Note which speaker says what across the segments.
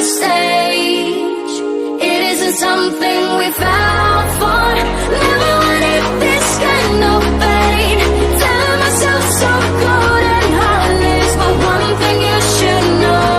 Speaker 1: the stage. It isn't something we fell for. Never wanted this kind of pain. Telling myself so good and heartless, but one thing you should know.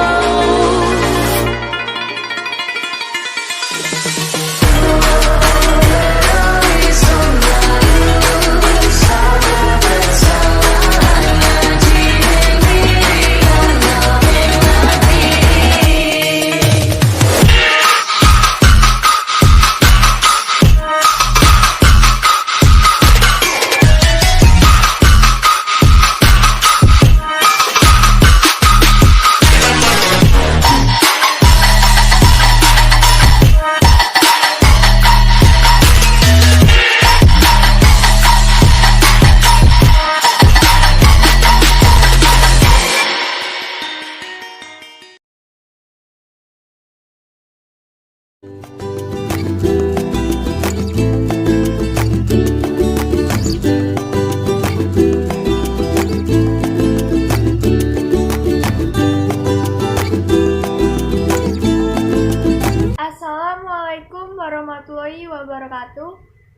Speaker 2: Assalamualaikum warahmatullahi wabarakatuh.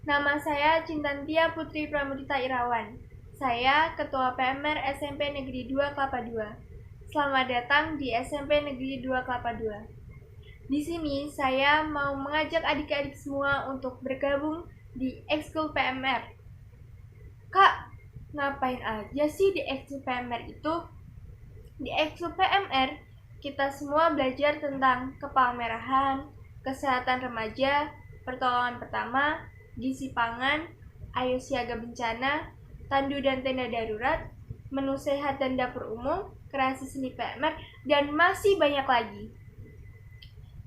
Speaker 2: Nama saya Cintantia Putri Pramudita Irawan. Saya Ketua PMR SMP Negeri 2 Kelapa II. Selamat datang di SMP Negeri 2 Kelapa II. Di sini saya mau mengajak adik-adik semua untuk bergabung di Ekskul PMR. Kak, ngapain aja sih di Ekskul PMR itu? Di Ekskul PMR, kita semua belajar tentang kepalmerahan, kesehatan remaja, pertolongan pertama, gizi pangan, ayo siaga bencana, tandu dan tenda darurat, menu sehat dan dapur umum, kreasi seni PMR, dan masih banyak lagi.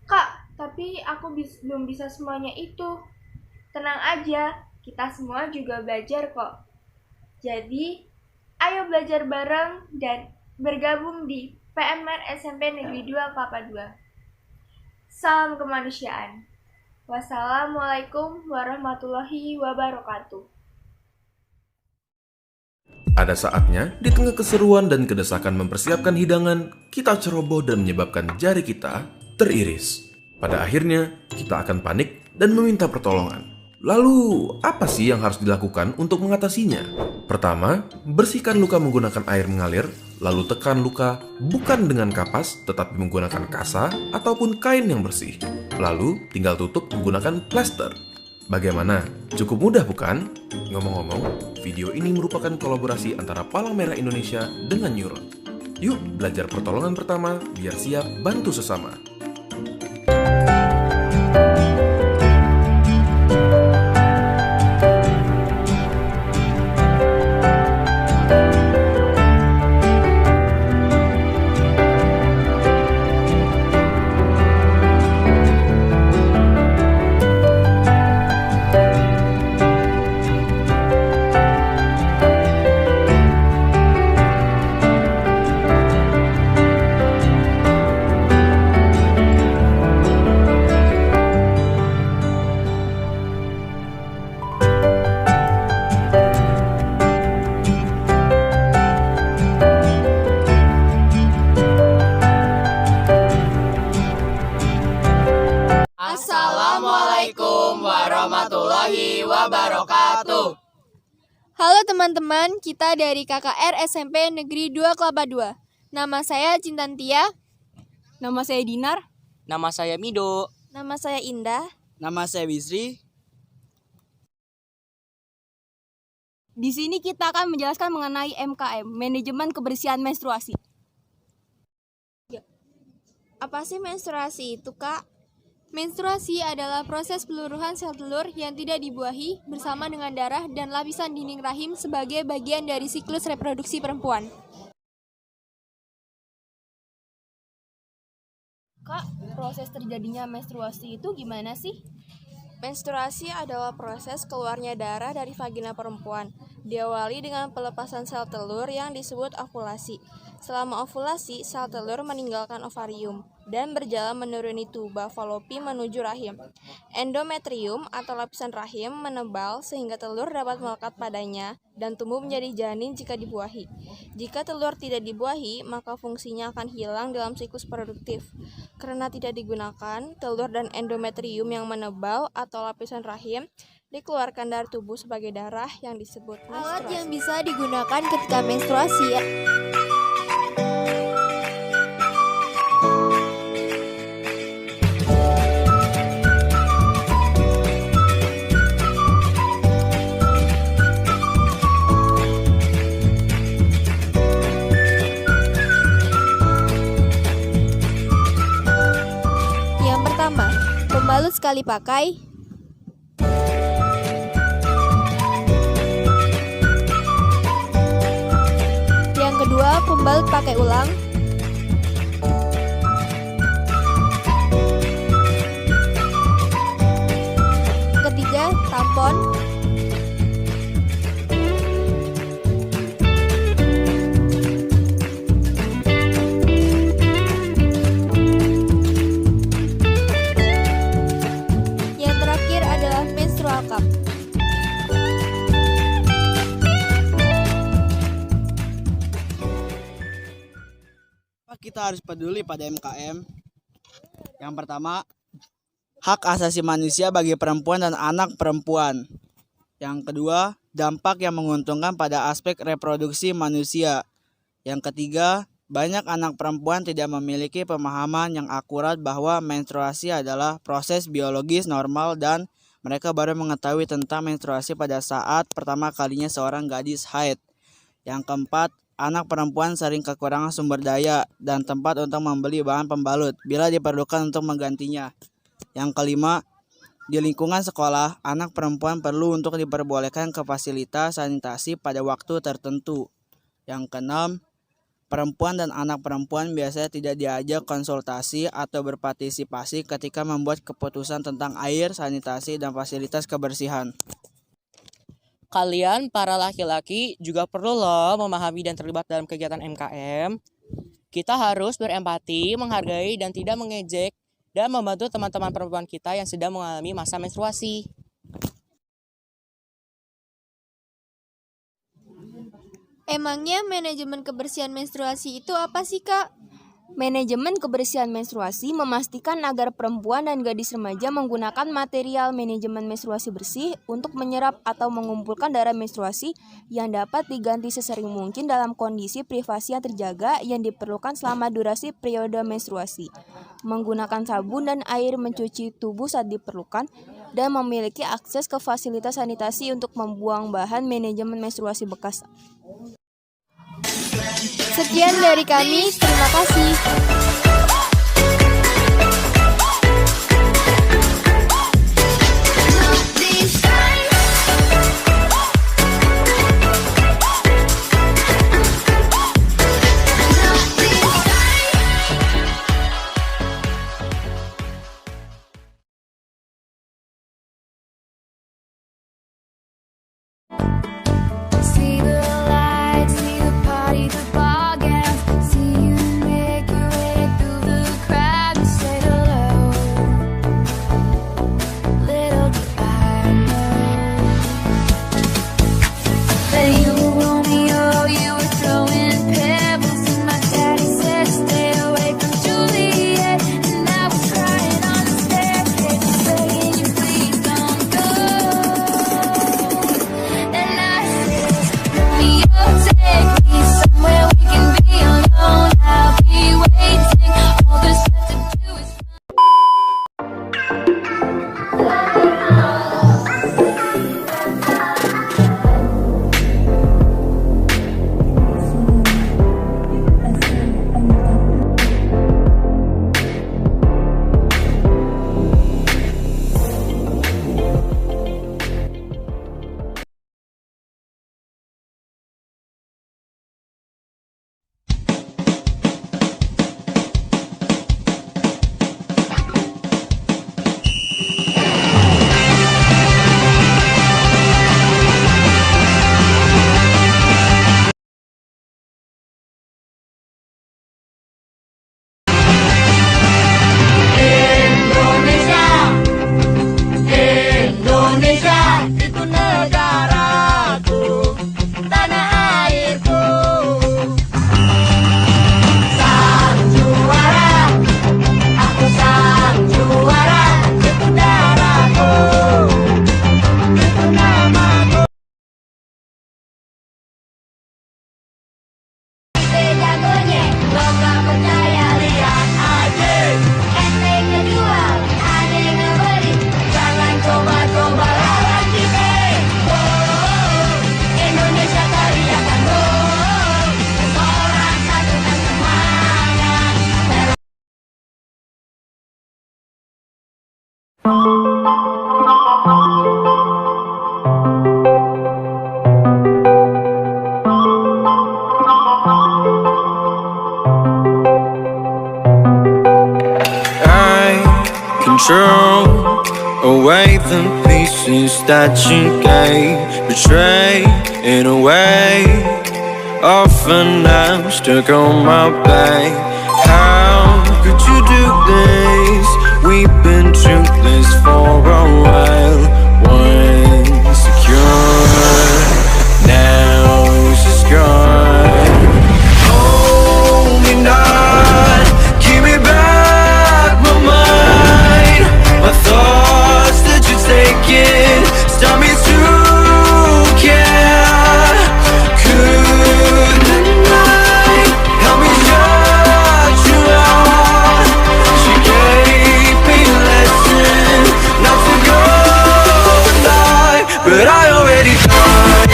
Speaker 2: Kak, tapi aku belum bisa semuanya itu. Tenang aja, kita semua juga belajar kok. Jadi, ayo belajar bareng dan bergabung di PMR SMP Negeri 2 Kelapa II. Salam kemanusiaan. Wassalamualaikum warahmatullahi wabarakatuh.
Speaker 3: Ada saatnya, di tengah keseruan dan kedesakan mempersiapkan hidangan, kita ceroboh dan menyebabkan jari kita teriris. Pada akhirnya, kita akan panik dan meminta pertolongan. Lalu, apa sih yang harus dilakukan untuk mengatasinya? Pertama, bersihkan luka menggunakan air mengalir, lalu tekan luka bukan dengan kapas, tetapi menggunakan kasa ataupun kain yang bersih. Lalu, tinggal tutup menggunakan plester. Bagaimana? Cukup mudah bukan? Ngomong-ngomong, video ini merupakan kolaborasi antara Palang Merah Indonesia dengan Neuron. Yuk belajar pertolongan pertama biar siap bantu sesama.
Speaker 4: Assalamualaikum warahmatullahi wabarakatuh.
Speaker 2: Halo teman-teman, kita dari KKR SMP Negeri 2 Kelapa II. Nama saya Cintantia.
Speaker 4: Nama saya Dinar.
Speaker 5: Nama saya Mido.
Speaker 2: Nama saya Indah.
Speaker 5: Nama saya Bisri.
Speaker 4: Di sini kita akan menjelaskan mengenai MKM, Manajemen Kebersihan Menstruasi.
Speaker 2: Apa sih menstruasi itu, Kak? Menstruasi adalah proses peluruhan sel telur yang tidak dibuahi bersama dengan darah dan lapisan dinding rahim sebagai bagian dari siklus reproduksi perempuan.
Speaker 4: Kak, proses terjadinya menstruasi itu gimana sih?
Speaker 6: Menstruasi adalah proses keluarnya darah dari vagina perempuan. Diawali dengan pelepasan sel telur yang disebut ovulasi. Selama ovulasi, sel telur meninggalkan ovarium dan berjalan menuruni tuba falopi menuju rahim. Endometrium atau lapisan rahim menebal sehingga telur dapat melekat padanya dan tumbuh menjadi janin jika dibuahi. Jika telur tidak dibuahi, maka fungsinya akan hilang dalam siklus produktif. Karena tidak digunakan, telur dan endometrium yang menebal atau lapisan rahim dikeluarkan dari tubuh sebagai darah yang disebut menstruasi.
Speaker 7: Alat yang bisa digunakan ketika menstruasi. Yang pertama, pembalut sekali pakai. Yang kedua, pembalut pakai ulang. Ketiga, tampon. Yang terakhir adalah menstrual cup.
Speaker 5: Kita harus peduli pada MKM. Yang pertama, hak asasi manusia bagi perempuan dan anak perempuan. Yang kedua, dampak yang menguntungkan pada aspek reproduksi manusia. Yang ketiga, banyak anak perempuan tidak memiliki pemahaman yang akurat bahwa menstruasi adalah proses biologis normal dan mereka baru mengetahui tentang menstruasi pada saat pertama kalinya seorang gadis haid. Yang keempat, anak perempuan sering kekurangan sumber daya dan tempat untuk membeli bahan pembalut bila diperlukan untuk menggantinya. Yang kelima, di lingkungan sekolah, anak perempuan perlu untuk diperbolehkan ke fasilitas sanitasi pada waktu tertentu. Yang keenam, perempuan dan anak perempuan biasanya tidak diajak konsultasi atau berpartisipasi ketika membuat keputusan tentang air, sanitasi, dan fasilitas kebersihan. Kalian para laki-laki juga perlu loh memahami dan terlibat dalam kegiatan MKM. Kita harus berempati, menghargai dan tidak mengejek dan membantu teman-teman perempuan kita yang sedang mengalami masa menstruasi.
Speaker 7: Emangnya manajemen kebersihan menstruasi itu apa sih, Kak?
Speaker 4: Manajemen kebersihan menstruasi memastikan agar perempuan dan gadis remaja menggunakan material manajemen menstruasi bersih untuk menyerap atau mengumpulkan darah menstruasi yang dapat diganti sesering mungkin dalam kondisi privasi yang terjaga yang diperlukan selama durasi periode menstruasi, menggunakan sabun dan air mencuci tubuh saat diperlukan, dan memiliki akses ke fasilitas sanitasi untuk membuang bahan manajemen menstruasi bekas.
Speaker 7: Sekian dari kami, terima kasih.
Speaker 1: See the lights, see the party, the bar gowns. See you make your way
Speaker 8: I control away the pieces that you gave, betray in a way. Often I'm stuck on my back. How could you do this? We've been through this for a while. Once secure, now it's just gone. Hold me not, give me back my mind. My thoughts that you're taking stop me to care. Good night, help me shut you out. She gave me a lesson not to go and lie, but I already tried.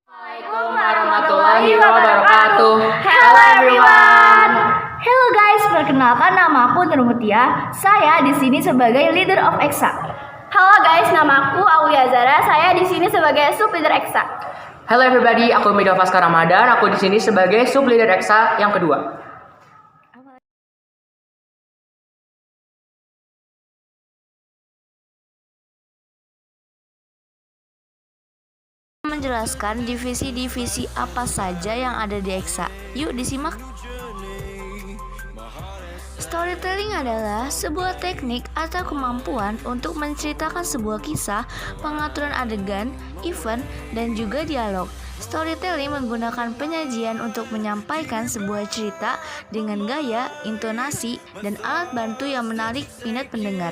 Speaker 9: Assalamualaikum warahmatullahi wabarakatuh. Hello everyone.
Speaker 10: Hello guys, perkenalkan nama aku Nur Mutia. Saya di sini sebagai leader of EXA.
Speaker 9: Halo guys, nama aku Aulia Zara. Saya di sini sebagai sub leader EXA.
Speaker 11: Hello everybody, aku Mido Faskar Ramadan. Aku di sini sebagai sub leader EXA yang kedua.
Speaker 4: Menjelaskan divisi-divisi apa saja yang ada di EXA. Yuk disimak. Storytelling adalah sebuah teknik atau kemampuan untuk menceritakan sebuah kisah, pengaturan adegan, event, dan juga dialog. Storytelling menggunakan penyajian untuk menyampaikan sebuah cerita dengan gaya, intonasi, dan alat bantu yang menarik minat pendengar.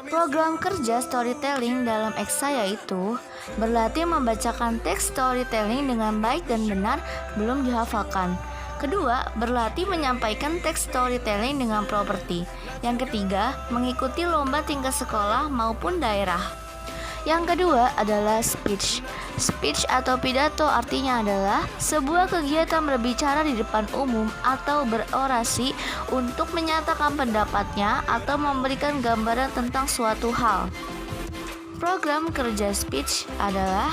Speaker 4: Program kerja storytelling dalam EXA yaitu berlatih membacakan teks storytelling dengan baik dan benar belum dihafalkan. Kedua, berlatih menyampaikan teks storytelling dengan properti. Yang ketiga, mengikuti lomba tingkat sekolah maupun daerah. Yang kedua adalah speech. Speech atau pidato artinya adalah sebuah kegiatan berbicara di depan umum atau berorasi untuk menyatakan pendapatnya atau memberikan gambaran tentang suatu hal. Program kerja speech adalah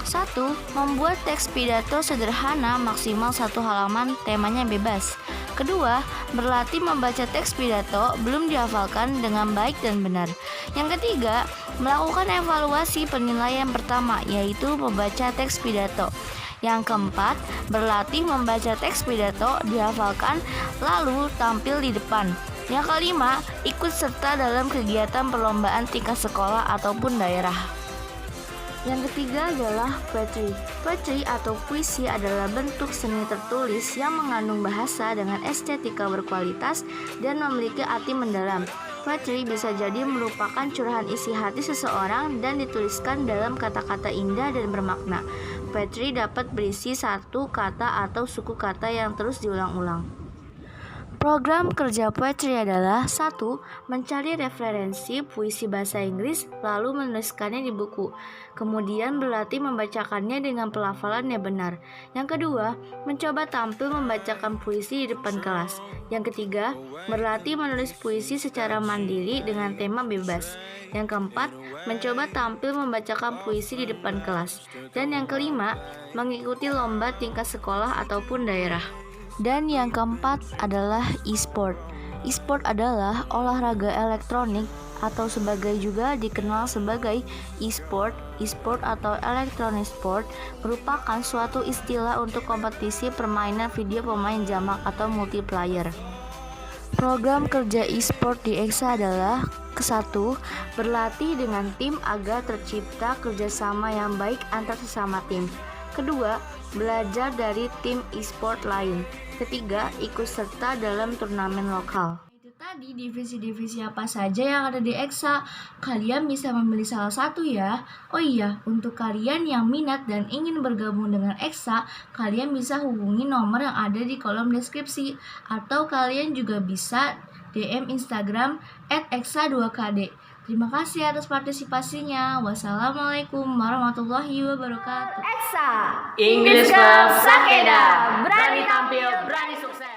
Speaker 4: 1. Membuat teks pidato sederhana maksimal 1 halaman, temanya bebas. Kedua, berlatih membaca teks pidato belum dihafalkan dengan baik dan benar. Yang ketiga, melakukan evaluasi penilaian pertama, yaitu membaca teks pidato. Yang keempat, berlatih membaca teks pidato dihafalkan lalu tampil di depan. Yang kelima, ikut serta dalam kegiatan perlombaan tingkat sekolah ataupun daerah. Yang ketiga adalah poetry. Poetry atau puisi adalah bentuk seni tertulis yang mengandung bahasa dengan estetika berkualitas dan memiliki arti mendalam. Poetry bisa jadi merupakan curahan isi hati seseorang dan dituliskan dalam kata-kata indah dan bermakna. Poetry dapat berisi satu kata atau suku kata yang terus diulang-ulang. Program kerja poetry adalah 1. Mencari referensi puisi bahasa Inggris lalu menuliskannya di buku. Kemudian berlatih membacakannya dengan pelafalan yang benar. Yang kedua, mencoba tampil membacakan puisi di depan kelas. Yang ketiga, berlatih menulis puisi secara mandiri dengan tema bebas. Yang keempat, mencoba tampil membacakan puisi di depan kelas. Dan yang kelima, mengikuti lomba tingkat sekolah ataupun daerah. Dan yang keempat adalah e-sport. E-sport adalah olahraga elektronik atau sebagai juga dikenal sebagai e-sport. E-sport atau electronic sport merupakan suatu istilah untuk kompetisi permainan video pemain jamak atau multiplayer. Program kerja e-sport di EXA adalah ke-1, berlatih dengan tim agar tercipta kerjasama yang baik antar sesama tim. Kedua, belajar dari tim e-sport lain. Ketiga, ikut serta dalam turnamen lokal. Itu tadi divisi-divisi apa saja yang ada di EXA. Kalian bisa memilih salah satu ya. Oh iya, untuk kalian yang minat dan ingin bergabung dengan EXA, kalian bisa hubungi nomor yang ada di kolom deskripsi. Atau kalian juga bisa DM Instagram @exa2kd.
Speaker 10: Terima kasih atas partisipasinya. Wassalamualaikum warahmatullahi wabarakatuh.
Speaker 9: Eksa
Speaker 11: English Club Sakeda, berani tampil, berani sukses.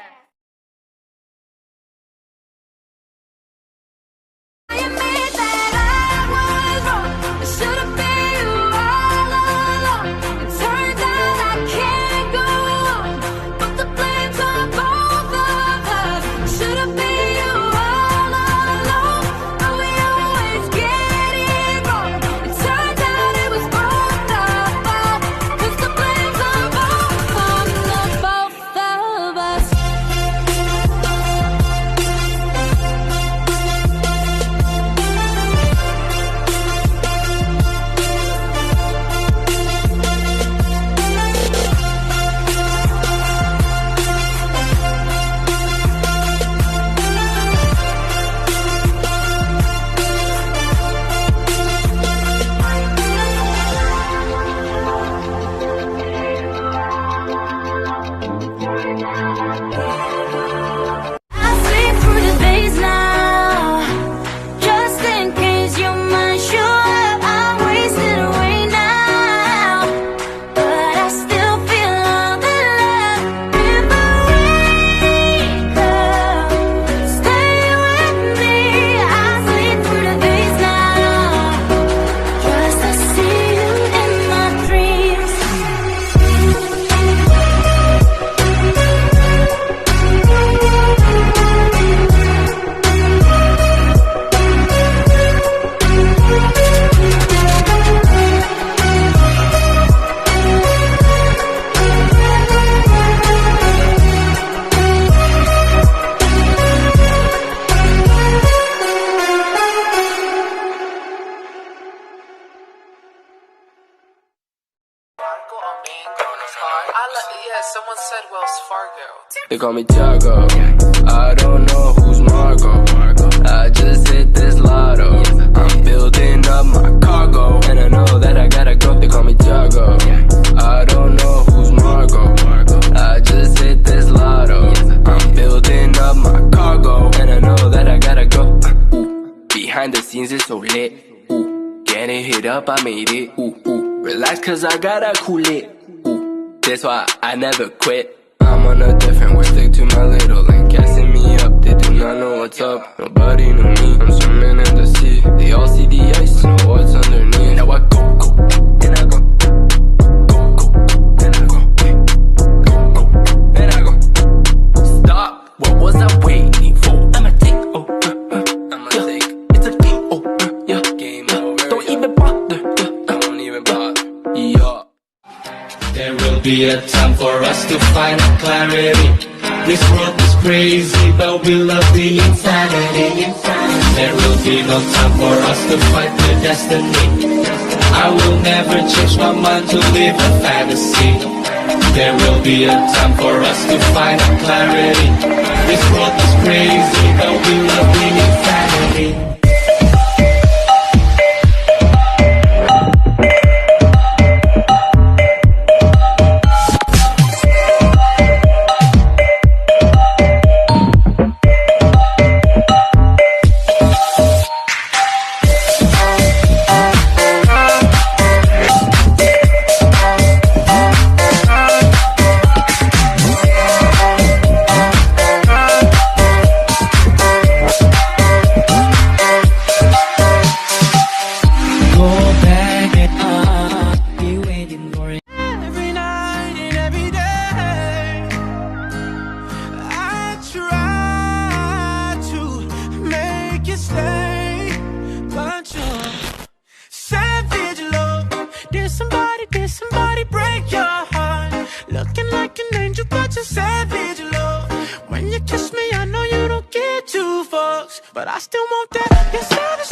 Speaker 1: I admit that I was wrong. I should have been you all along. It turns out I can't go on, but the blame's on both of us. I should have been you all along, but we always get it wrong. It turns out it was both of us, 'cause the blame's on both of us. I sleep through the days now, just in case your mind show up. I'm wasted away now, but I still feel all the love. If I wake up, stay with me. I sleep through the days now, just to see you in my dreams.
Speaker 8: They call me Tiago. I don't know who's Marco. I just hit this lotto. I'm building up my cargo, and I know that I gotta go. They call me Tiago. I don't know who's Marco. I just hit this lotto. I'm building up my cargo, and I know that I gotta go. Behind the scenes it's so lit. Getting hit up, I made it. Relax, cause I gotta cool it. That's why I never quit. I'm on a different way, stick to my little lane. Gassing me up, they do not know what's up. Nobody know me, I'm swimming in the sea. They all see the ice, know what's underneath. Now I go, and I go. Go, and I go. Go, and I go. Stop, what was I waiting for? I'ma take over, I'ma take. It's a game over, yeah. Game over, don't even bother, don't even bother, yeah.
Speaker 12: There will be a time for us to find clarity. This world is crazy, but we love the insanity. There will be no time for us to fight the destiny. I will never change my mind to live a fantasy. There will be a time for us to find clarity. This world is crazy, but we love the insanity.
Speaker 8: somebody break your heart. Looking like an angel, but you're savage, love. When you kiss me, I know you don't get two fucks, but I still want that. You're savage.